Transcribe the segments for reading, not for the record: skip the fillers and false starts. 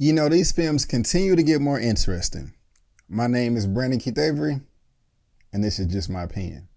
You know, these films continue to get more interesting. My name is Brandon Keith Avery, and this is just my opinion.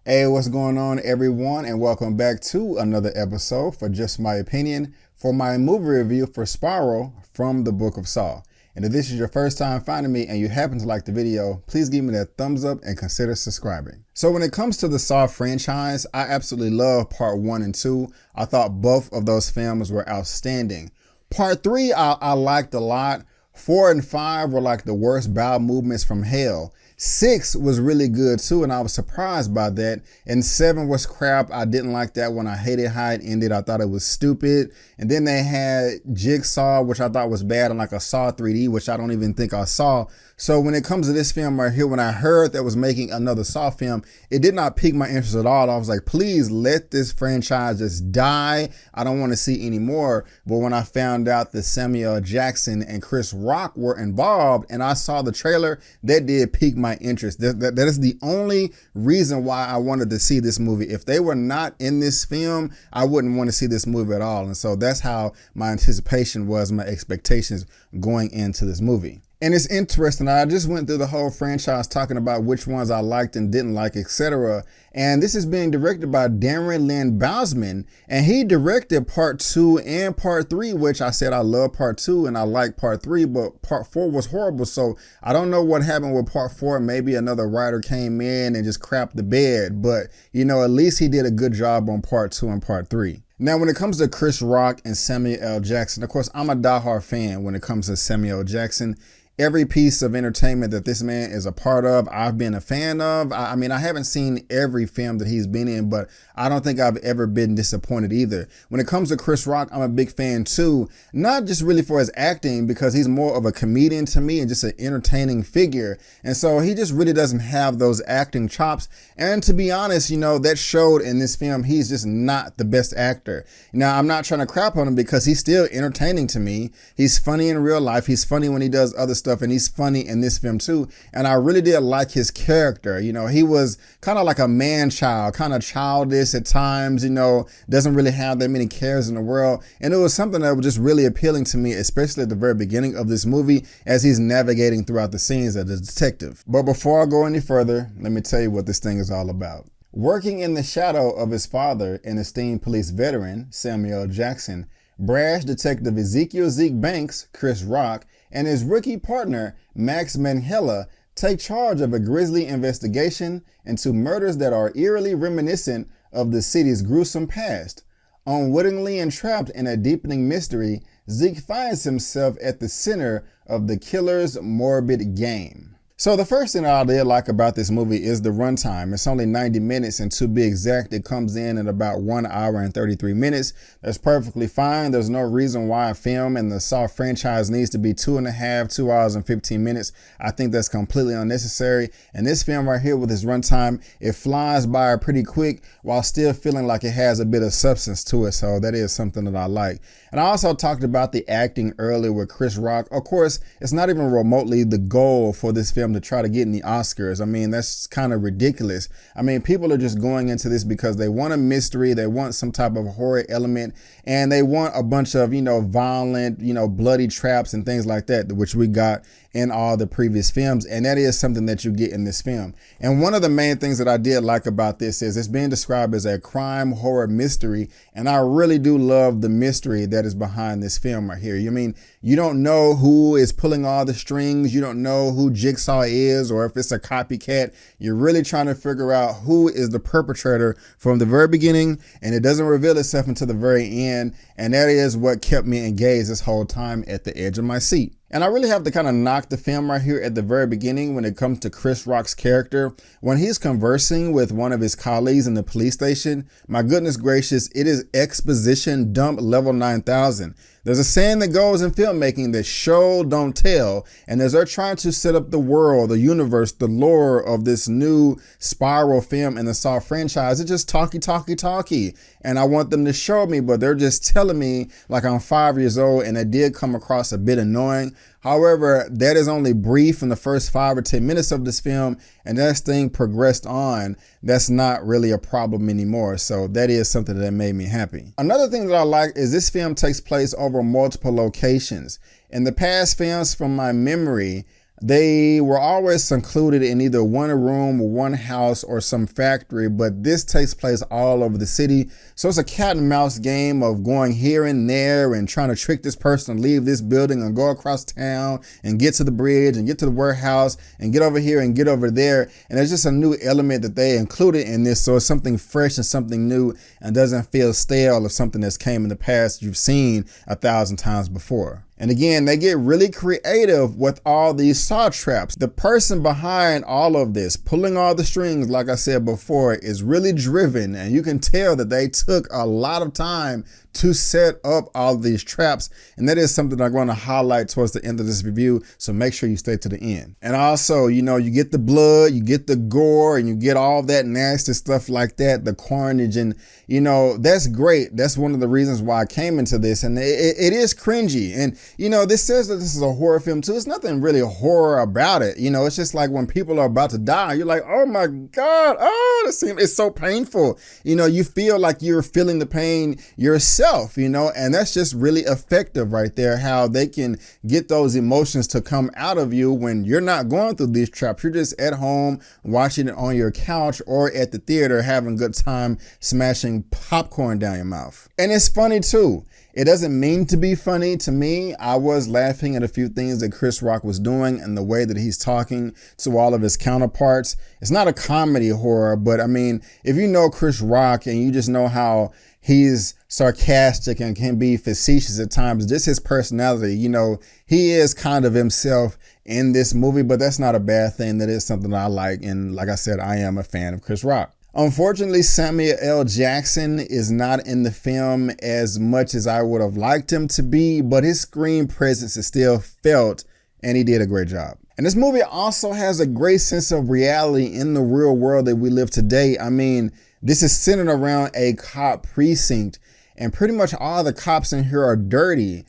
Hey, what's going on, everyone, and welcome back to another episode for Just My Opinion for my movie review for Spiral from the Book of Saw. And if this is your first time finding me and you happen to like the video, please give me that thumbs up and consider subscribing. So when it comes to the Saw franchise, I absolutely love part 1 and 2. I thought both of those films were outstanding. Part 3 I liked a lot. 4 and 5 were like the worst bowel movements from hell. 6 was really good too, and I was surprised by that. And 7 was crap. I didn't like that one. I hated how it ended. I thought it was stupid. And then they had Jigsaw, which I thought was bad, and like a Saw 3D, which I don't even think I saw. So when it comes to this film right here, when I heard that was making another Saw film, it did not pique my interest at all. I was like, please let this franchise just die. I don't want to see any more. But when I found out that Samuel Jackson and Chris Rock were involved and I saw the trailer, that did pique my interest. That is the only reason why I wanted to see this movie. If they were not in this film, I wouldn't want to see this movie at all. And so that's how my anticipation was, my expectations going into this movie. And it's interesting, I just went through the whole franchise talking about which ones I liked and didn't like, etc. And this is being directed by Darren Lynn Bousman, and he directed part 2 and part 3, which I said I love part 2 and I like part 3, but part 4 was horrible. So I don't know what happened with part 4. Maybe another writer came in and just crapped the bed, but you know, at least he did a good job on part 2 and part 3. Now, when it comes to Chris Rock and Samuel L. Jackson, of course, I'm a diehard fan when it comes to Samuel L. Jackson. Every piece of entertainment that this man is a part of, I've been a fan of. I mean, I haven't seen every film that he's been in, but I don't think I've ever been disappointed either. When it comes to Chris Rock, I'm a big fan too. Not just really for his acting, because he's more of a comedian to me and just an entertaining figure. And so he just really doesn't have those acting chops. And to be honest, you know, that showed in this film. He's just not the best actor. Now, I'm not trying to crap on him because he's still entertaining to me. He's funny in real life. He's funny when he does other stuff, and he's funny in this film too. And I really did like his character. You know, he was kind of like a man child, kind of childish at times, you know, doesn't really have that many cares in the world. And it was something that was just really appealing to me, especially at the very beginning of this movie as he's navigating throughout the scenes as a detective. But before I go any further, let me tell you what this thing is all about. Working in the shadow of his father and esteemed police veteran, Samuel L. Jackson, brash detective Ezekiel Zeke Banks, Chris Rock, and his rookie partner, Max Manhella, take charge of a grisly investigation into murders that are eerily reminiscent of the city's gruesome past. Unwittingly entrapped in a deepening mystery, Zeke finds himself at the center of the killer's morbid game. So the first thing I did like about this movie is the runtime. It's only 90 minutes, and to be exact, it comes in at about 1 hour and 33 minutes. That's perfectly fine. There's no reason why a film in the Saw franchise needs to be 2 hours and 15 minutes. I think that's completely unnecessary. And this film right here with its runtime, it flies by pretty quick while still feeling like it has a bit of substance to it. So that is something that I like. And I also talked about the acting earlier with Chris Rock. Of course, it's not even remotely the goal for this film to try to get in the Oscars. I mean, that's kind of ridiculous. I mean, people are just going into this because they want a mystery, they want some type of horror element, and they want a bunch of, you know, violent, you know, bloody traps and things like that, which we got in all the previous films. And that is something that you get in this film. And one of the main things that I did like about this is it's being described as a crime horror mystery. And I really do love the mystery that is behind this film right here. You mean, you don't know who is pulling all the strings. You don't know who Jigsaw is or if it's a copycat. You're really trying to figure out who is the perpetrator from the very beginning, and it doesn't reveal itself until the very end. And that is what kept me engaged this whole time at the edge of my seat. And I really have to kind of knock the film right here at the very beginning when it comes to Chris Rock's character. When he's conversing with one of his colleagues in the police station, my goodness gracious, it is exposition dump level 9000. There's a saying that goes in filmmaking that show don't tell, and as they're trying to set up the world, the universe, the lore of this new Spiral film in the Saw franchise, it's just talky. And I want them to show me, but they're just telling me like I'm 5 years old, and it did come across a bit annoying. However, that is only brief in the first 5 or 10 minutes of this film, and as thing progressed on, that's not really a problem anymore. So that is something that made me happy. Another thing that I like is this film takes place over multiple locations. In the past films, from my memory, they were always secluded in either one room or one house or some factory, but this takes place all over the city. So it's a cat and mouse game of going here and there and trying to trick this person to leave this building and go across town and get to the bridge and get to the warehouse and get over here and get over there. And there's just a new element that they included in this. So it's something fresh and something new and doesn't feel stale or something that's came in the past you've seen 1,000 times before. And again, they get really creative with all these saw traps. The person behind all of this, pulling all the strings, like I said before, is really driven. And you can tell that they took a lot of time to set up all of these traps. And that is something I'm going to highlight towards the end of this review. So make sure you stay to the end. And also, you know, you get the blood, you get the gore, and you get all that nasty stuff like that, the carnage. And, you know, that's great. That's one of the reasons why I came into this. And it is cringy. And, you know, this says that this is a horror film too. It's nothing really horror about it. You know, it's just like when people are about to die, you're like, oh my God, oh, it's so painful. You know, you feel like you're feeling the pain yourself, you know, and that's just really effective right there, how they can get those emotions to come out of you when you're not going through these traps. You're just at home watching it on your couch or at the theater having a good time smashing popcorn down your mouth. And it's funny too. It doesn't mean to be funny to me. I was laughing at a few things that Chris Rock was doing and the way that he's talking to all of his counterparts. It's not a comedy horror, but I mean, if you know Chris Rock and you just know how he's sarcastic and can be facetious at times, just his personality, you know, he is kind of himself in this movie, but that's not a bad thing. That is something I like. And like I said, I am a fan of Chris Rock. Unfortunately, Samuel L. Jackson is not in the film as much as I would have liked him to be, but his screen presence is still felt, and he did a great job. And this movie also has a great sense of reality in the real world that we live today. I mean, this is centered around a cop precinct, and pretty much all the cops in here are dirty.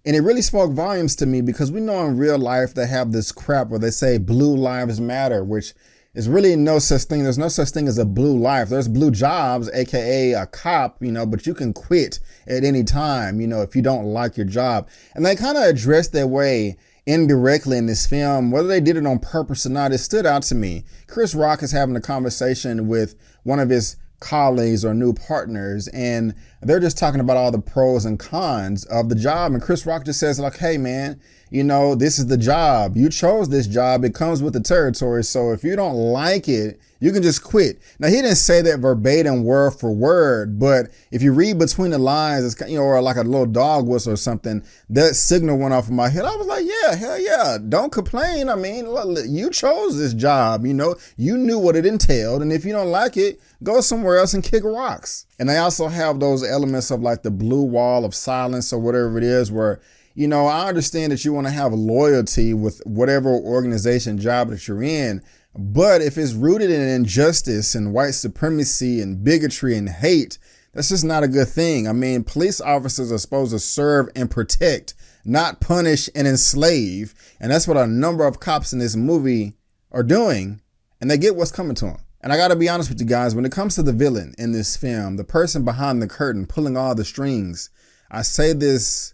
And it really spoke volumes to me because we know in real life they have this crap where they say blue lives matter, which is really no such thing. There's no such thing as a blue life. There's blue jobs, AKA a cop, you know, but you can quit at any time, you know, if you don't like your job. And they kind of addressed their way indirectly in this film. Whether they did it on purpose or not, it stood out to me. Chris Rock is having a conversation with one of his colleagues or new partners, and they're just talking about all the pros and cons of the job. And Chris Rock just says like, hey man, you know, this is the job. You chose this job. It comes with the territory. So if you don't like it, you can just quit. Now, he didn't say that verbatim word for word, but if you read between the lines, it's, you know, or like a little dog whistle or something, that signal went off in my head. I was like, yeah, hell yeah. Don't complain. I mean, you chose this job, you know, you knew what it entailed. And if you don't like it, go somewhere else and kick rocks. And they also have those elements of like the blue wall of silence or whatever it is where, you know, I understand that you want to have loyalty with whatever organization, job that you're in. But if it's rooted in injustice and white supremacy and bigotry and hate, that's just not a good thing. I mean, police officers are supposed to serve and protect, not punish and enslave. And that's what a number of cops in this movie are doing. And they get what's coming to them. And I got to be honest with you guys, when it comes to the villain in this film, the person behind the curtain pulling all the strings, I say this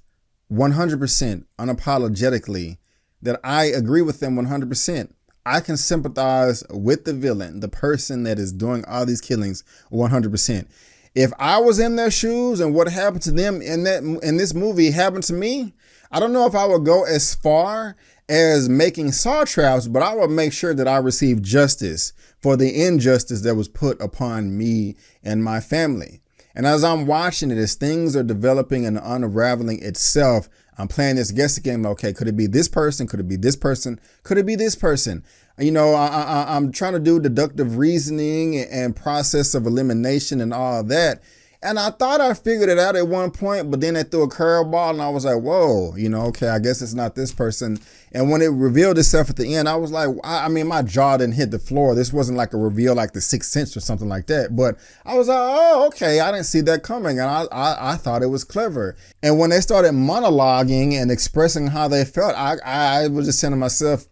100% unapologetically that I agree with them 100%. I can sympathize with the villain, the person that is doing all these killings 100%. If I was in their shoes and what happened to them in this movie happened to me, I don't know if I would go as far as making saw traps, but I would make sure that I receive justice for the injustice that was put upon me and my family. And as I'm watching it, as things are developing and unraveling itself, I'm playing this guessing game. Okay, could it be this person? Could it be this person? Could it be this person? You know, I'm trying to do deductive reasoning and process of elimination and all of that. And I thought I figured it out at one point, but then they threw a curveball and I was like, whoa, okay, I guess it's not this person. And when it revealed itself at the end, I was like, I mean, my jaw didn't hit the floor. This wasn't like a reveal like The Sixth Sense or something like that. But I was like, oh, okay, I didn't see that coming. And I thought it was clever. And when they started monologuing and expressing how they felt, I was just saying to myself,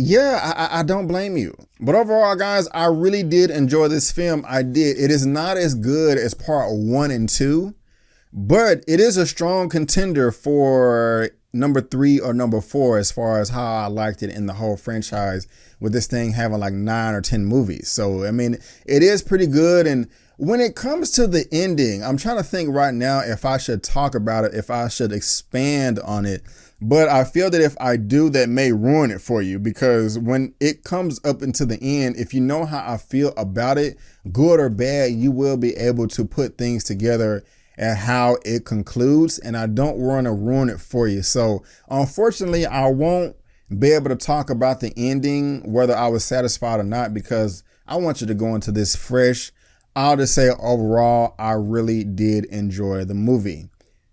yeah, I don't blame you. But overall, guys, I really did enjoy this film. I did. It is not as good as part 1 and 2, but it is a strong contender for number 3 or number 4 as far as how I liked it in the whole franchise, with this thing having like 9 or 10 movies. So, I mean, it is pretty good. And when it comes to the ending, I'm trying to think right now if I should talk about it, if I should expand on it. But I feel that if I do, that may ruin it for you, because when it comes up into the end, if you know how I feel about it, good or bad, you will be able to put things together and how it concludes. And I don't want to ruin it for you. So unfortunately, I won't be able to talk about the ending, whether I was satisfied or not, because I want you to go into this fresh. I'll just say overall, I really did enjoy the movie.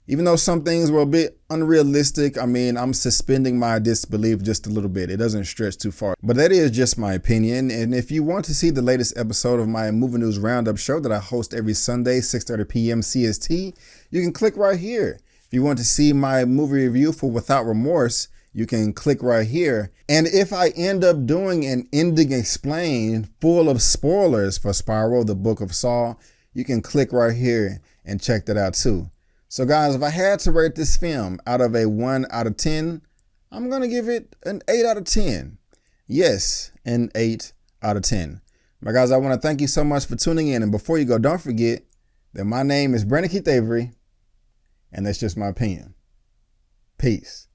Even though some things were a bit unrealistic, I mean, I'm suspending my disbelief just a little bit. It doesn't stretch too far. But that is just my opinion. And if you want to see the latest episode of my Movie News Roundup show that I host every Sunday, 6:30 p.m. CST, you can click right here. If you want to see my movie review for Without Remorse, you can click right here. And if I end up doing an ending explained full of spoilers for Spiral, the Book of Saw, you can click right here and check that out too. So guys, if I had to rate this film out of a 1 out of 10, I'm going to give it an 8 out of 10. Yes, an 8 out of 10. My guys, I want to thank you so much for tuning in. And before you go, don't forget that my name is Brandon Keith Avery, and that's just my opinion. Peace.